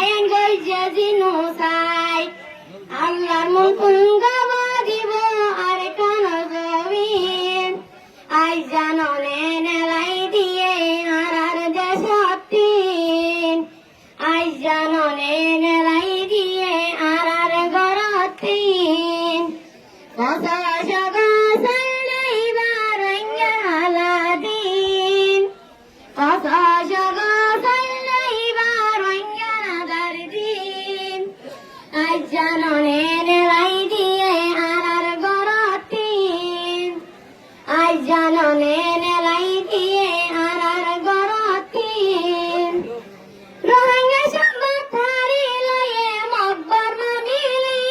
বায়ান গইছে জিনু সাই আল্লাহর মুকুন গাব দিব আর কোন জমিন আই জাননে নেলাই দিয়ে আর দেশতিন আই জাননে নেলাই দিয়ে আর গরতিন কথা সগা সাল্লাই বারঙ্গা হালাদিন কথা সগা সাল্লাই বারঙ্গা দারদিন আই জাননে নেলাই দিয়ে আর গরতিন আই জাননে নেলাই দিয়ে আর গরতিন রোহিঙ্গা সম্বাদ থারি লয়ে মকবর মামিলি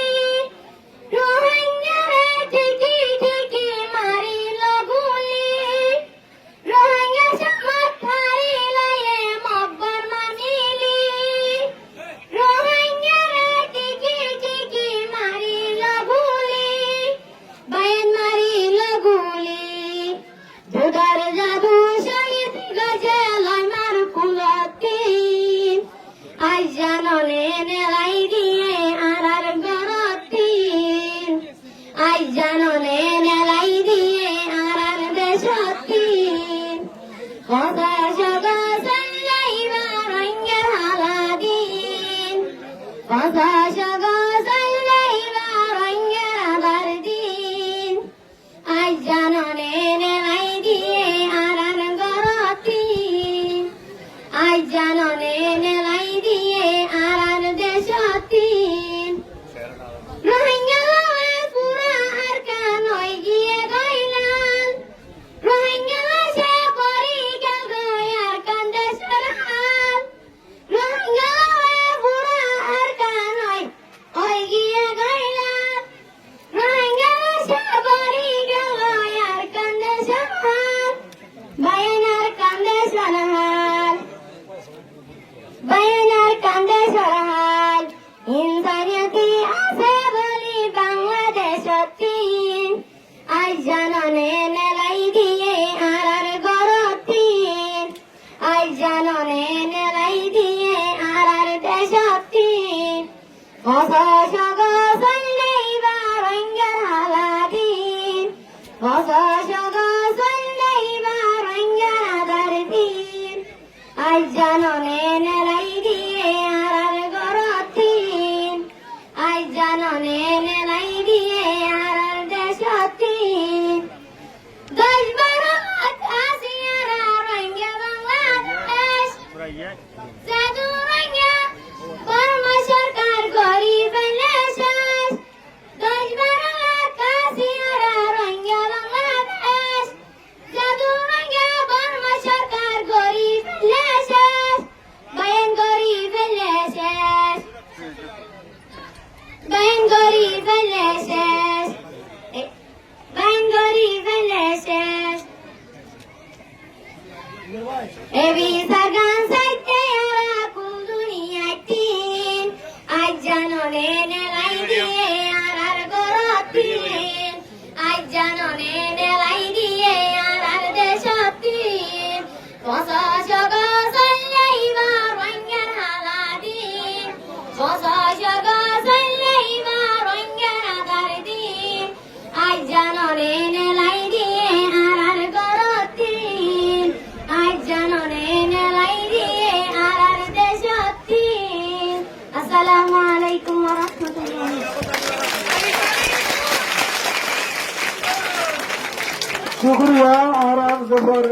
রোহিঙ্গা রে ঠিকি ঠিকি মারিল গুলি রোহিঙ্গা সম্বাদ থারি লয়ে মকবর মামিলি রোহিঙ্গা রে ঠিকি ঠিকি মারিল গুলি বায়ান মারিল গুলি দুদার জাদু শহীদ গজে লয়মার কুলতিন আই জাননে নেলাই দিয়ে আর গরতিন আই জাননে নেলাই দিয়ে আর দেশতিন কথা সগা সাল্লাই বারঙ্গা হালাদিন কথা সগা সাল্লাই বারঙ্গা দারদিন আই জাননে নেলাই দিয়ে আর গরতিন আই জাননে নেলাই দিয়ে আর দেশতিন রোহিঙ্গা লাওয়ে পুরা আর কানই গিয়ে গাইলাল রোহিঙ্গা লাশে পরি গেল আর কান্দে সরহাল রোহিঙ্গা লাওয়ে পুরা আর কানই ওই গিয়ে গাইলাল রোহিঙ্গা লাশে পরি গেল আর কান্দে সরহাল বায়ানার কান্দে সরহাল বায়ানার কান্দে সরহাল ইনসানিয়তি আছে বলি বাংলাদেশতিন আই জাননে নেলাই দিয়ে আর গরতিন আই জাননে নেলাই দিয়ে আর দেশতিন কথা সগা সাল্লাই বারঙ্গা হালাদিন কথা সগা সাল্লাই বারঙ্গা দারদিন আই জাননে নেলাই দিয়ে আর গরতিন আই জাননে নেলাই দিয়ে আর দেশতিন 10-12 হাত আসিয়ারা রোহিঙ্গা বাংলাদেশ জাদু রোহিঙ্গা বর্মা সরকার গরিব শেষ 10-12 হাত আসিয়ারা রোহিঙ্গা বাংলাদেশ জাদু রোহিঙ্গা বর্মা সরকার গরিব শেষ বায়ান গরিব শেষ বায়ান গরিব শেষ বায়ান গরিব শেষ এবি সাগান সাইতে আরা কুল দুনিয়াতিন আজ জাননে নেলাই দিয়ে আর গরতিন আজ জাননে নেলাই দিয়ে আর দেশতিন কথা সগা সাল্লাই বারঙ্গা হালাদিন কথা সগা সাল্লাই বারঙ্গা দারদিন আজ জাননে নেলাই দিয়ে আর গরতিন আজ জাননে নেলাই দিয়ে আর দেশতিন আসসালামু আলাইকুম ওয়া রাহমাতুল্লাহ शुक्रिया और आप जबर